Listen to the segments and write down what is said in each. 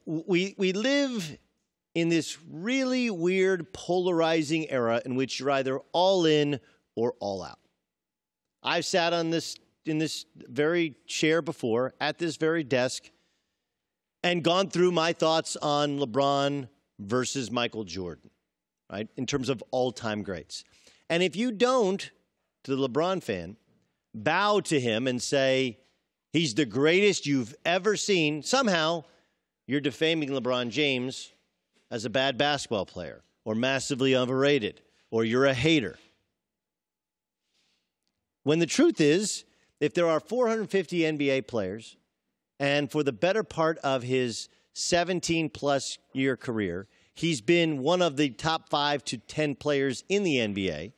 we live in this really weird, polarizing era in which you're either all in or all out. I've sat in this very chair before, at this very desk, and gone through my thoughts on LeBron versus Michael Jordan, right, in terms of all-time greats. And if you don't, to the LeBron fan, bow to him and say he's the greatest you've ever seen, somehow you're defaming LeBron James as a bad basketball player or massively overrated or you're a hater. When the truth is, if there are 450 NBA players, and for the better part of his 17-plus year career, he's been one of the top 5 to 10 players in the NBA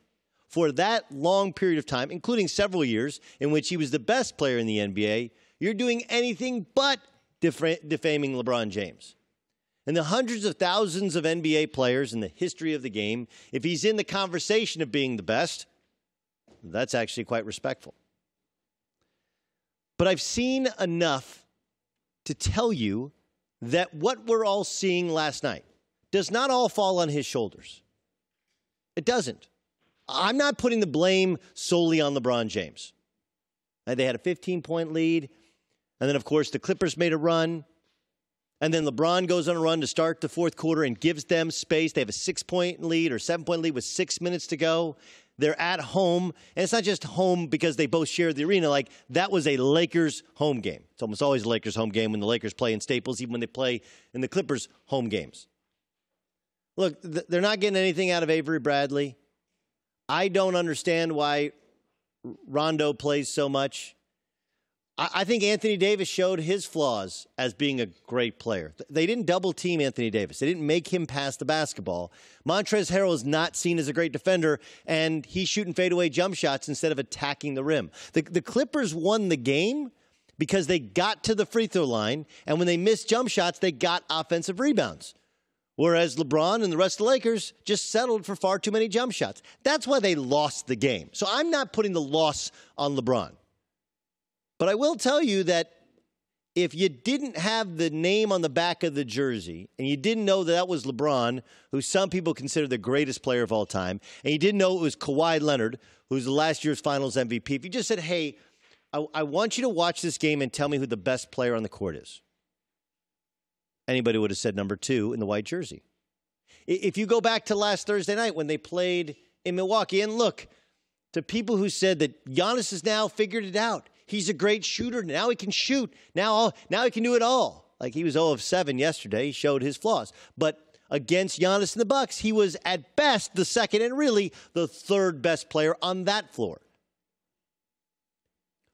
for that long period of time, including several years in which he was the best player in the NBA, you're doing anything but defaming LeBron James. And the hundreds of thousands of NBA players in the history of the game, if he's in the conversation of being the best, that's actually quite respectful. But I've seen enough to tell you that what we're all seeing last night does not all fall on his shoulders. It doesn't. I'm not putting the blame solely on LeBron James. They had a 15-point lead, and then, of course, the Clippers made a run, and then LeBron goes on a run to start the fourth quarter and gives them space. They have a 6-point lead or 7-point lead with 6 minutes to go. They're at home, and it's not just home because they both share the arena. Like, that was a Lakers home game. It's almost always a Lakers home game when the Lakers play in Staples, even when they play in the Clippers home games. Look, they're not getting anything out of Avery Bradley. I don't understand why Rondo plays so much. I think Anthony Davis showed his flaws as being a great player. They didn't double-team Anthony Davis. They didn't make him pass the basketball. Montrezl Harrell is not seen as a great defender, and he's shooting fadeaway jump shots instead of attacking the rim. The Clippers won the game because they got to the free throw line, and when they missed jump shots, they got offensive rebounds. Whereas LeBron and the rest of the Lakers just settled for far too many jump shots. That's why they lost the game. So I'm not putting the loss on LeBron. But I will tell you that if you didn't have the name on the back of the jersey and you didn't know that was LeBron, who some people consider the greatest player of all time, and you didn't know it was Kawhi Leonard, who's the last year's Finals MVP, if you just said, hey, I want you to watch this game and tell me who the best player on the court is, anybody would have said number 2 in the white jersey. If you go back to last Thursday night when they played in Milwaukee, and look, to people who said that Giannis has now figured it out. He's a great shooter. Now he can shoot. Now he can do it all. Like, he was 0 of 7 yesterday. He showed his flaws. But against Giannis and the Bucks, he was at best the second and really the third best player on that floor.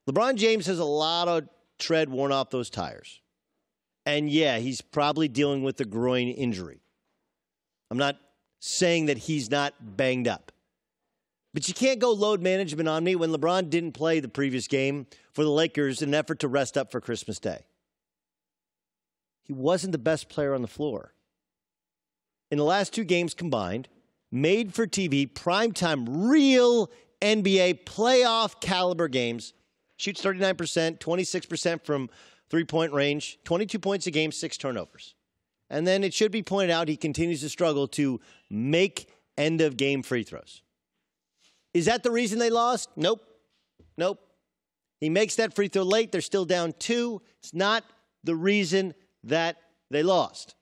LeBron James has a lot of tread worn off those tires. And yeah, he's probably dealing with a groin injury. I'm not saying that he's not banged up. But you can't go load management on me when LeBron didn't play the previous game for the Lakers in an effort to rest up for Christmas Day. He wasn't the best player on the floor. In the last 2 games combined, made for TV, primetime, real NBA playoff caliber games, shoots 39%, 26% from three-point range, 22 points a game, 6 turnovers. And then it should be pointed out he continues to struggle to make end-of-game free throws. Is that the reason they lost? Nope. Nope. He makes that free throw late. They're still down 2. It's not the reason that they lost.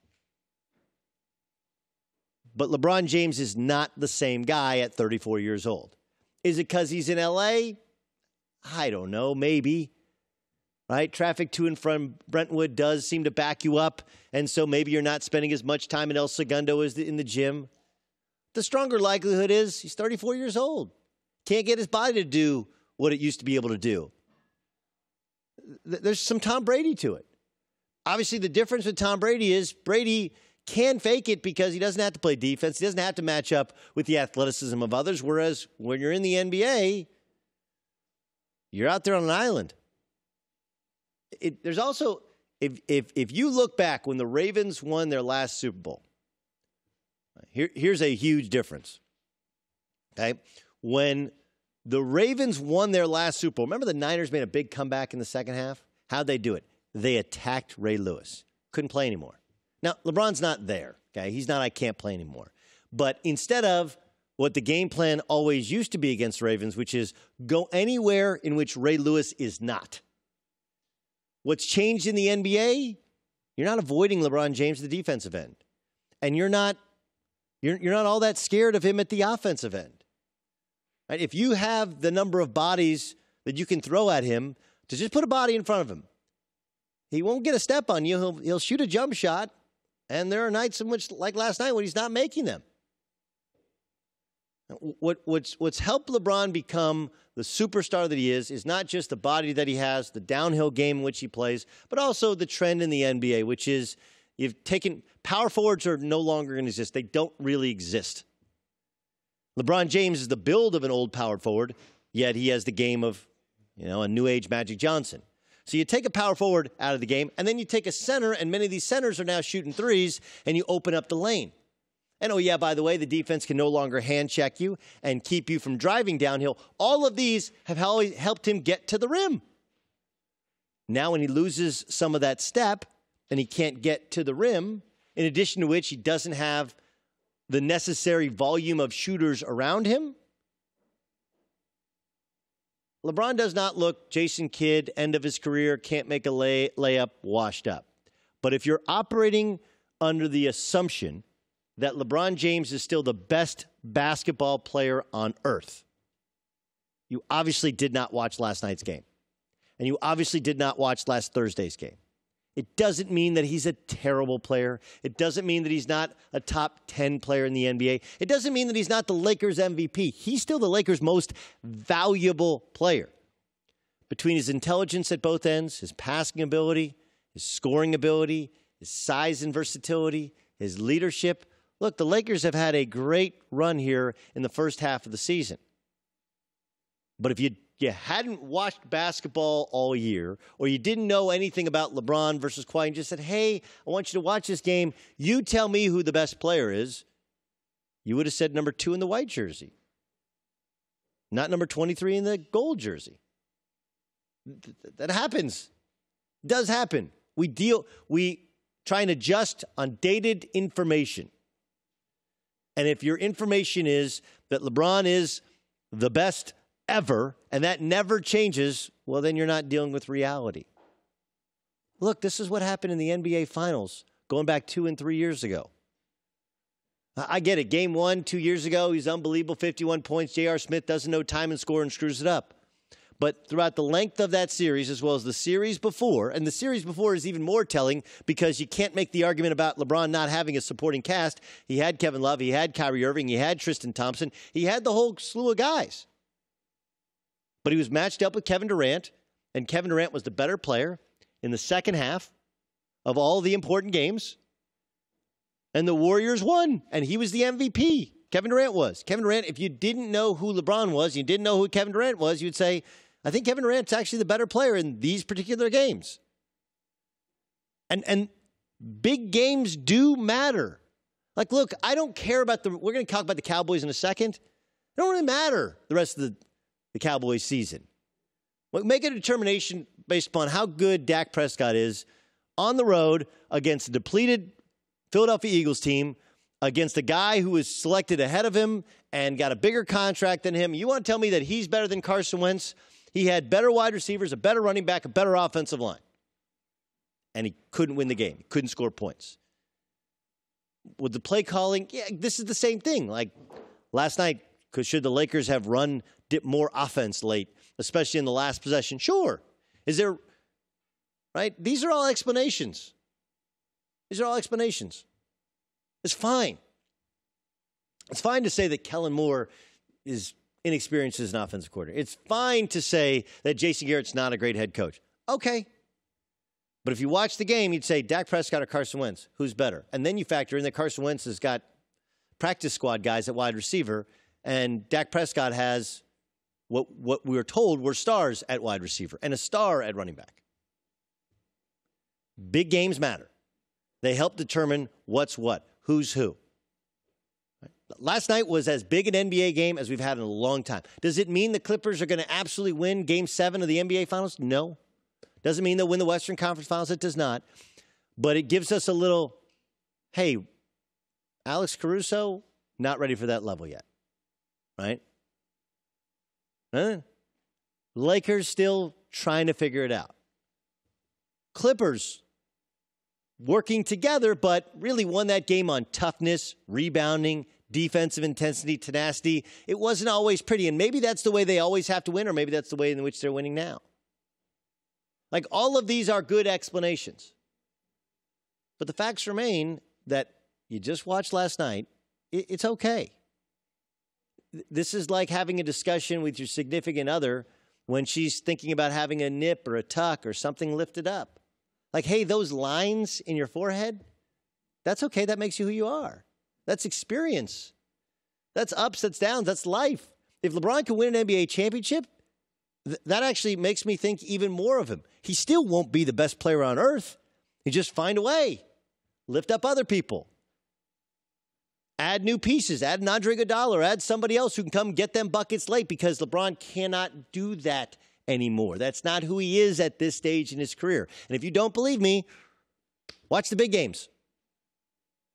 But LeBron James is not the same guy at 34 years old. Is it because he's in L.A.? I don't know. Maybe. Right? Traffic to and from Brentwood does seem to back you up, and so maybe you're not spending as much time in El Segundo as in the gym. The stronger likelihood is he's 34 years old. Can't get his body to do what it used to be able to do. There's some Tom Brady to it. Obviously, the difference with Tom Brady is Brady can fake it because he doesn't have to play defense. He doesn't have to match up with the athleticism of others, whereas when you're in the NBA, you're out there on an island. There's also, if you look back when the Ravens won their last Super Bowl, here's a huge difference. Okay? When the Ravens won their last Super Bowl, remember the Niners made a big comeback in the second half? How'd they do it? They attacked Ray Lewis. Couldn't play anymore. Now, LeBron's not there, okay? He's not, I can't play anymore. But instead of what the game plan always used to be against the Ravens, which is go anywhere in which Ray Lewis is not. What's changed in the NBA? You're not avoiding LeBron James at the defensive end. And you're not all that scared of him at the offensive end. Right? If you have the number of bodies that you can throw at him, to just put a body in front of him, he won't get a step on you. He'll shoot a jump shot, and there are nights in which, like last night, when he's not making them. What's helped LeBron become the superstar that he is not just the body that he has, the downhill game in which he plays, but also the trend in the NBA, which is you've taken power forwards are no longer going to exist. They don't really exist. LeBron James is the build of an old power forward, yet he has the game of, a new age Magic Johnson. So you take a power forward out of the game, and then you take a center, and many of these centers are now shooting threes, and you open up the lane. And, oh, yeah, by the way, the defense can no longer hand check you and keep you from driving downhill. All of these have helped him get to the rim. Now when he loses some of that step and he can't get to the rim, in addition to which he doesn't have the necessary volume of shooters around him, LeBron does not look Jason Kidd, end of his career, can't make a layup, washed up. But if you're operating under the assumption that LeBron James is still the best basketball player on earth, you obviously did not watch last night's game. And you obviously did not watch last Thursday's game. It doesn't mean that he's a terrible player. It doesn't mean that he's not a top 10 player in the NBA. It doesn't mean that he's not the Lakers MVP. He's still the Lakers' most valuable player. Between his intelligence at both ends, his passing ability, his scoring ability, his size and versatility, his leadership. Look, the Lakers have had a great run here in the first half of the season. But if you hadn't watched basketball all year, or you didn't know anything about LeBron versus Kawhi and just said, hey, I want you to watch this game, you tell me who the best player is, you would have said number 2 in the white jersey, not number 23 in the gold jersey. That happens. It does happen. We try and adjust on dated information. And if your information is that LeBron is the best ever, and that never changes, well, then you're not dealing with reality. Look, this is what happened in the NBA Finals going back 2 and 3 years ago. I get it. Game 1, 2 years ago, he's unbelievable, 51 points. J.R. Smith doesn't know time and score and screws it up. But throughout the length of that series, as well as the series before, and the series before is even more telling because you can't make the argument about LeBron not having a supporting cast. He had Kevin Love, he had Kyrie Irving, he had Tristan Thompson, he had the whole slew of guys. But he was matched up with Kevin Durant, and Kevin Durant was the better player in the second half of all the important games. And the Warriors won, and he was the MVP. Kevin Durant was. Kevin Durant, if you didn't know who LeBron was, you didn't know who Kevin Durant was, you'd say, I think Kevin Durant's actually the better player in these particular games. And big games do matter. Like, look, I don't care about we're going to talk about the Cowboys in a second. It don't really matter the rest of the Cowboys season. Make a determination based upon how good Dak Prescott is on the road against a depleted Philadelphia Eagles team, against a guy who was selected ahead of him and got a bigger contract than him. You want to tell me that he's better than Carson Wentz? He had better wide receivers, a better running back, a better offensive line. And he couldn't win the game. He couldn't score points. With the play calling, yeah, this is the same thing. Like last night, should the Lakers have run more offense late, especially in the last possession? Sure. Is there, right? These are all explanations. These are all explanations. It's fine. It's fine to say that Kellen Moore is inexperienced as an offensive coordinator. It's fine to say that Jason Garrett's not a great head coach. Okay. But if you watch the game, you'd say Dak Prescott or Carson Wentz, who's better? And then you factor in that Carson Wentz has got practice squad guys at wide receiver, and Dak Prescott has what we were told were stars at wide receiver and a star at running back. Big games matter. They help determine what's what, who's who. Last night was as big an NBA game as we've had in a long time. Does it mean the Clippers are going to absolutely win Game 7 of the NBA Finals? No. Doesn't mean they'll win the Western Conference Finals. It does not. But it gives us a little hey, Alex Caruso, not ready for that level yet, right? Lakers still trying to figure it out. Clippers working together, but really won that game on toughness, rebounding, defensive intensity, tenacity. It wasn't always pretty, and maybe that's the way they always have to win, or maybe that's the way in which they're winning now. Like, all of these are good explanations. But the facts remain that you just watched last night. It's okay. This is like having a discussion with your significant other when she's thinking about having a nip or a tuck or something lifted up. Like, hey, those lines in your forehead, that's okay. That makes you who you are. That's experience. That's ups, that's downs, that's life. If LeBron can win an NBA championship, that actually makes me think even more of him. He still won't be the best player on earth. He just find a way. Lift up other people. Add new pieces. Add an Andre Iguodala. Add somebody else who can come get them buckets late, because LeBron cannot do that anymore. That's not who he is at this stage in his career. And if you don't believe me, watch the big games.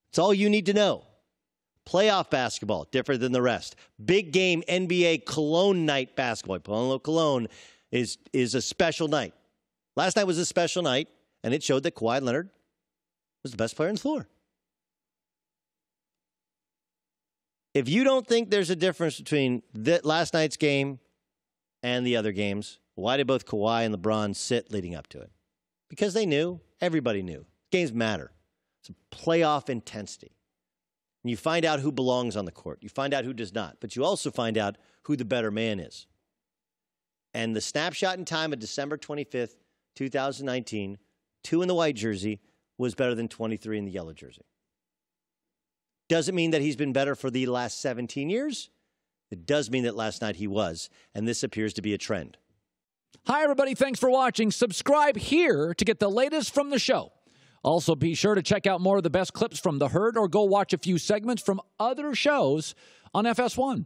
It's all you need to know. Playoff basketball, different than the rest. Big game NBA Cologne night basketball. Polo Cologne is a special night. Last night was a special night, and it showed that Kawhi Leonard was the best player on the floor. If you don't think there's a difference between last night's game and the other games, why did both Kawhi and LeBron sit leading up to it? Because they knew. Everybody knew. Games matter. It's a playoff intensity. And you find out who belongs on the court. You find out who does not. But you also find out who the better man is. And the snapshot in time of December 25th, 2019, 2 in the white jersey was better than 23 in the yellow jersey. Doesn't mean that he's been better for the last 17 years. It does mean that last night he was, and this appears to be a trend. Hi, everybody. Thanks for watching. Subscribe here to get the latest from the show. Also, be sure to check out more of the best clips from The Herd, or go watch a few segments from other shows on FS1.